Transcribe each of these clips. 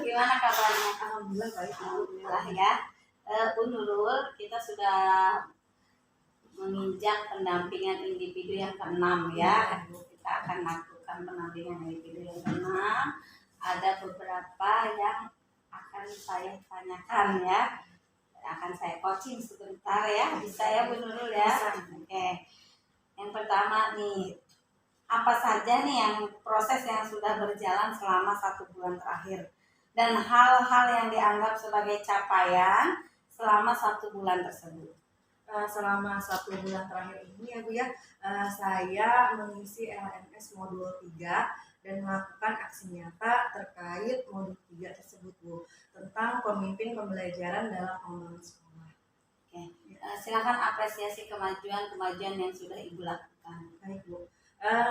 Gimana kabarnya? Alhamdulillah baik Bu. Alhamdulillah ya. Bu Nurul, kita sudah menginjak pendampingan individu yang keenam ya. Kita akan lakukan pendampingan individu yang keenam. Ada beberapa yang akan saya tanyakan ya. Akan saya coaching sebentar ya. Bisa ya Bu Nurul ya? Oke. Yang pertama nih, apa saja nih yang proses yang sudah berjalan selama 1 bulan terakhir dan hal-hal yang dianggap sebagai capaian selama 1 bulan tersebut. Selama 1 bulan terakhir ini ya Bu ya, saya mengisi LMS modul 3 dan melakukan aksi nyata terkait modul 3 tersebut Bu, tentang pemimpin pembelajaran dalam pengembangan sekolah. Oke. Silakan apresiasi kemajuan yang sudah Ibu lakukan. Baik Bu,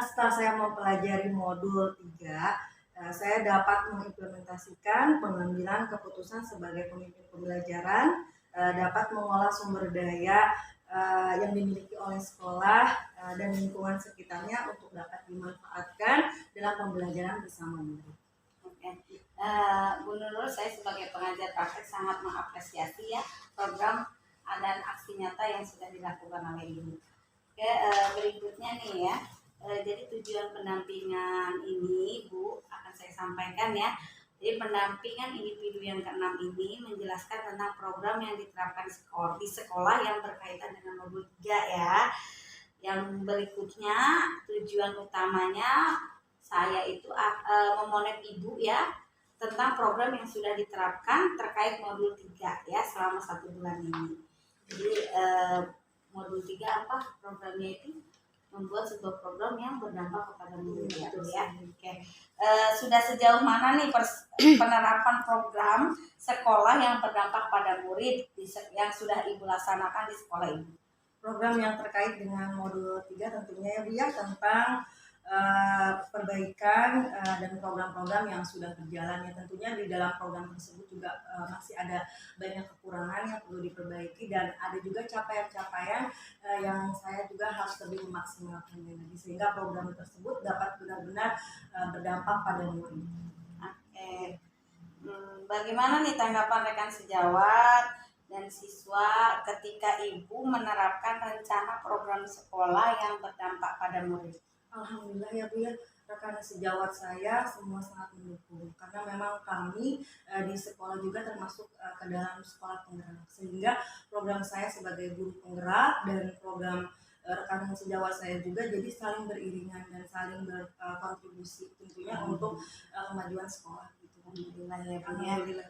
setelah saya mempelajari modul 3, saya dapat mengimplementasikan pengambilan keputusan sebagai pemimpin pembelajaran, dapat mengolah sumber daya yang dimiliki oleh sekolah dan lingkungan sekitarnya untuk dapat dimanfaatkan dalam pembelajaran bersama murid. Oke. Bu Nurul, saya sebagai pengajar praktek sangat mengapresiasi ya program dan aksi nyata yang sudah dilakukan oleh Ibu. Oke, berikutnya nih ya. Jadi tujuan pendampingan ini Bu akan saya sampaikan ya. Jadi pendampingan individu yang keenam ini menjelaskan tentang program yang diterapkan di sekolah yang berkaitan dengan modul 3 ya. Yang berikutnya tujuan utamanya saya itu memonet Ibu ya tentang program yang sudah diterapkan terkait modul 3 ya selama 1 bulan ini. Jadi modul 3 apa programnya itu? Membuat sebuah program yang berdampak kepada murid itu ya. Oke. Sudah sejauh mana nih penerapan program sekolah yang berdampak pada murid yang sudah Ibu laksanakan di sekolah Ibu? Program yang terkait dengan modul 3 tentunya ya Bu ya, tentang perbaikan dan program-program yang sudah berjalan ya. Tentunya di dalam program tersebut juga masih ada banyak kekurangan yang perlu diperbaiki dan ada juga capaian-capaian yang saya juga harus lebih memaksimalkannya lagi sehingga program tersebut dapat benar-benar berdampak pada murid. Oke. Bagaimana nih tanggapan rekan sejawat dan siswa ketika Ibu menerapkan rencana program sekolah yang berdampak pada murid? Alhamdulillah ya Bu ya, rekan sejawat saya semua sangat mendukung karena memang kami di sekolah juga termasuk ke dalam sekolah penggerak, sehingga program saya sebagai guru penggerak dan program rekan sejawat saya juga jadi saling beriringan dan saling berkontribusi tentunya untuk kemajuan sekolah gitu. Alhamdulillah ya Bu ya.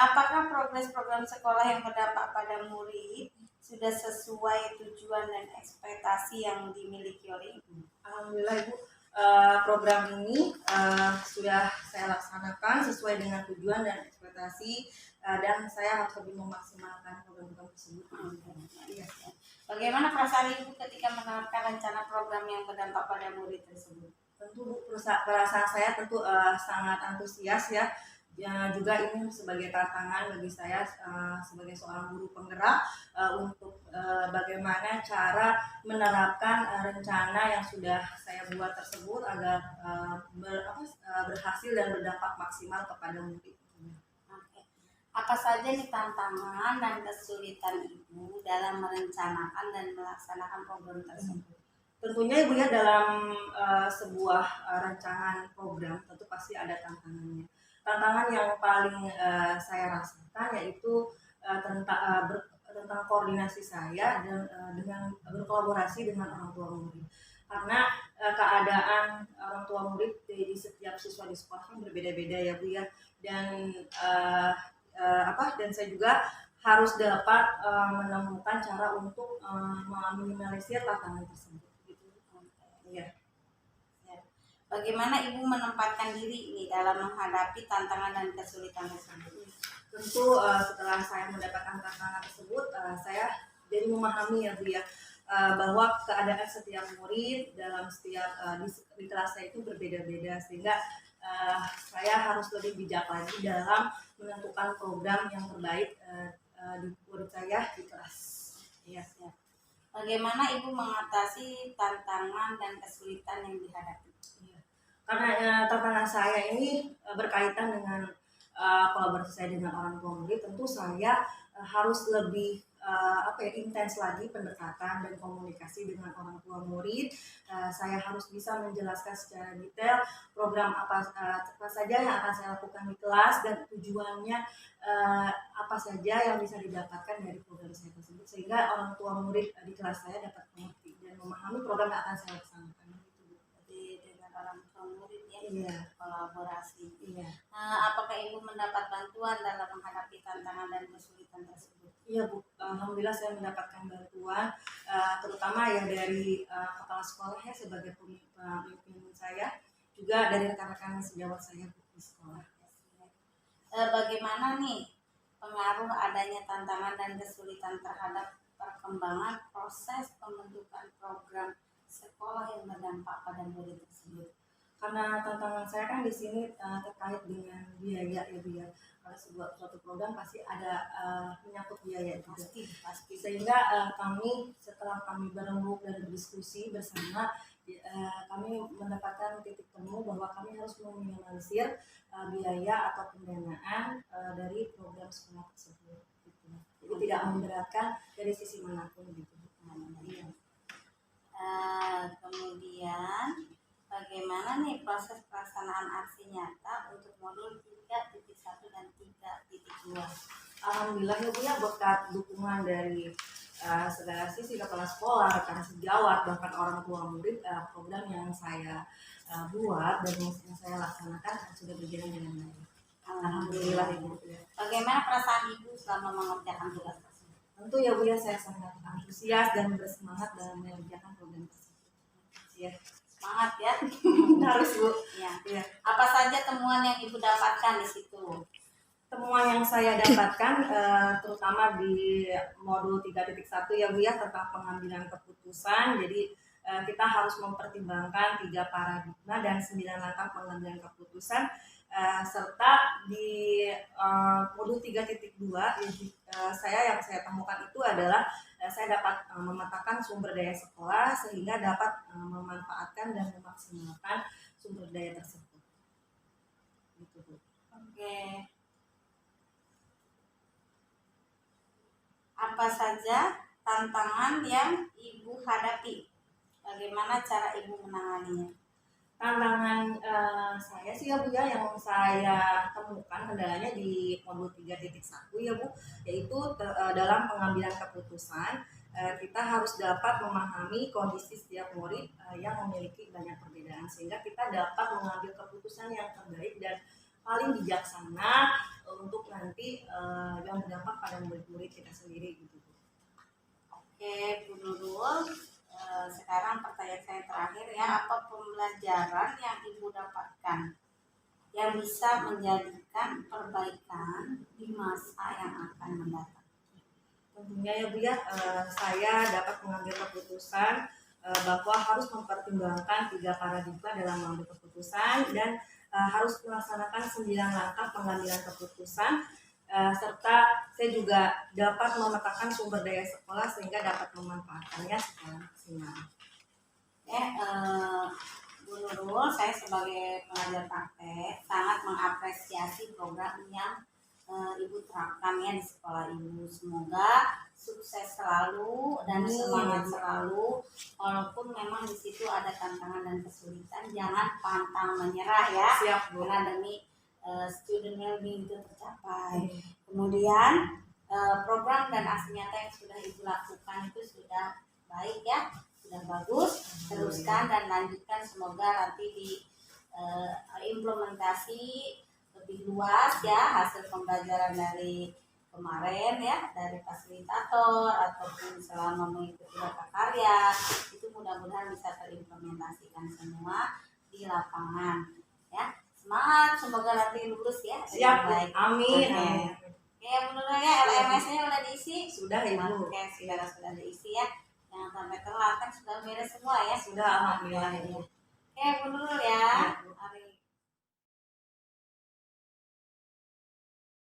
Apakah progres program sekolah yang berdampak pada murid sudah sesuai tujuan dan ekspektasi yang dimiliki oleh Ibu? Alhamdulillah Ibu, program ini sudah saya laksanakan sesuai dengan tujuan dan ekspektasi dan saya harus lebih memaksimalkan program-program tersebut. Iya. Bagaimana perasaan Ibu ketika menerapkan rencana program yang berdampak pada murid tersebut? Tentu Bu, perasaan saya tentu sangat antusias ya. Ya, juga ini sebagai tantangan bagi saya sebagai seorang guru penggerak untuk bagaimana cara menerapkan rencana yang sudah saya buat tersebut agar berhasil dan berdampak maksimal kepada murid. Oke. Apa saja nih tantangan dan kesulitan Ibu dalam merencanakan dan melaksanakan program tersebut? Tentunya Ibu ya, dalam sebuah rancangan program tentu pasti ada tantangannya. Tantangan yang paling saya rasakan yaitu tentang koordinasi saya dan dengan berkolaborasi dengan orang tua murid. Karena keadaan orang tua murid di setiap siswa di sekolah kan berbeda-beda ya Bu ya. Dan dan saya juga harus dapat menemukan cara untuk meminimalisir tantangan tersebut. Gitu. Ya. Bagaimana Ibu menempatkan diri ini dalam menghadapi tantangan dan kesulitan tersebut? Tentu setelah saya mendapatkan tantangan tersebut, saya jadi memahami ya Bu ya, bahwa keadaan setiap murid dalam setiap di kelas saya itu berbeda-beda, sehingga saya harus lebih bijak lagi dalam menentukan program yang terbaik di murid saya di kelas. Ya. Bagaimana Ibu mengatasi tantangan dan kesulitan yang dihadapi? Ya. Karena tantangan saya ini berkaitan dengan kolaborasi saya dengan orang tua murid, tentu saya harus lebih intens lagi pendekatan dan komunikasi dengan orang tua murid. Saya harus bisa menjelaskan secara detail program apa saja yang akan saya lakukan di kelas dan tujuannya apa saja yang bisa didapatkan dari program saya tersebut, sehingga orang tua murid di kelas saya dapat mengerti dan memahami program yang akan saya laksanakan. Jadi dengan orang tua murid ya, Iya, kolaborasi. iya. Apakah ibu mendapat bantuan dalam menghadapi tantangan dan kesulitan tersebut? Iya Bu, alhamdulillah saya mendapatkan bantuan, terutama ya dari kepala sekolah ya sebagai pemimpin saya, juga dari rekan-rekan sejawat saya Bu, di sekolah. Bagaimana nih pengaruh adanya tantangan dan kesulitan terhadap perkembangan proses pembentukan program sekolah yang berdampak pada murid tersebut? Karena tantangan saya kan di sini terkait dengan biaya ya Bu ya. Karena suatu program pasti ada menyangkut biaya juga. Pasti. Sehingga setelah kami berembuk dan berdiskusi bersama, kami mendapatkan titik temu bahwa kami harus meminimalisir biaya atau pendanaan dari program sekolah tersebut. Gitu. Jadi tidak memberatkan dari sisi manapun gitu. Iya. Kemudian bagaimana nih proses pelaksanaan aksi nyata untuk modul 3.1 dan 3.2? Alhamdulillah ya Bu ya, berkat dukungan dari segala sisi, kepala sekolah, rekan sejawat, bahkan orang tua murid, program yang saya buat dan yang saya laksanakan sudah berjalan dengan baik. Alhamdulillah Ibu. Ya. Bagaimana perasaan ibu selama mengerjakan tugas tersebut? Tentu ya Bu ya, saya sangat antusias dan bersemangat dalam mengerjakan program tersebut. Ya. Semangat ya. Harus Bu. Ya. Ya. Apa saja temuan yang ibu dapatkan di situ? Temuan yang saya dapatkan terutama di modul 3.1 ya Bu ya, tentang pengambilan keputusan. Jadi kita harus mempertimbangkan 3 paradigma dan 9 langkah pengambilan keputusan, serta di modul 3.2 yang saya temukan itu adalah saya dapat memetakan sumber daya sekolah sehingga dapat memanfaatkan dan memaksimalkan sumber daya tersebut. Gitu Bu. Oke. Apa saja tantangan yang ibu hadapi? Bagaimana cara ibu menanganinya? Tantangan saya sih ya Bu ya, yang saya temukan kendalanya di modul 3.1 ya Bu, yaitu dalam pengambilan keputusan kita harus dapat memahami kondisi setiap murid yang memiliki banyak perbedaan, sehingga kita dapat mengambil keputusan yang terbaik dan paling bijaksana untuk nanti yang berdampak pada murid-murid kita sendiri gitu. Oke, Bu Nurul, sekarang pertanyaan saya terakhir ya, apa pembelajaran yang ibu dapatkan yang bisa menjadikan perbaikan di masa yang akan mendatang? Tentunya ya Bu ya, saya dapat mengambil keputusan bahwa harus mempertimbangkan 3 paradigma dalam mengambil keputusan dan harus melaksanakan 9 langkah pengambilan keputusan, serta saya juga dapat memetakan sumber daya sekolah sehingga dapat memanfaatkannya secara maksimal. Bu Nurul, saya sebagai pengajar praktek sangat mengapresiasi program yang ibu terapkan ya di sekolah ibu. Semoga sukses selalu dan semangat selalu, walaupun memang di situ ada tantangan dan kesulitan, jangan pantang menyerah ya. Siap Bu. Karena demi student well-being itu tercapai. Kemudian program dan aksi nyata yang sudah ibu lakukan itu sudah baik ya, sudah bagus. Teruskan dan lanjutkan, semoga nanti di implementasi lebih luas ya hasil pembelajaran dari kemarin ya, dari fasilitator ataupun selama mengikuti mata karya itu mudah-mudahan bisa terimplementasikan semua di lapangan ya. Semangat, semoga nanti lulus ya. Siap, baik. Amin. Oke, menurut ya LMS-nya udah diisi? Sudah Ibu. Oke, sudah diisi ya. Jangan sampai telat, kan sudah beres semua ya. Sudah, alhamdulillah. Oke, menurut ya.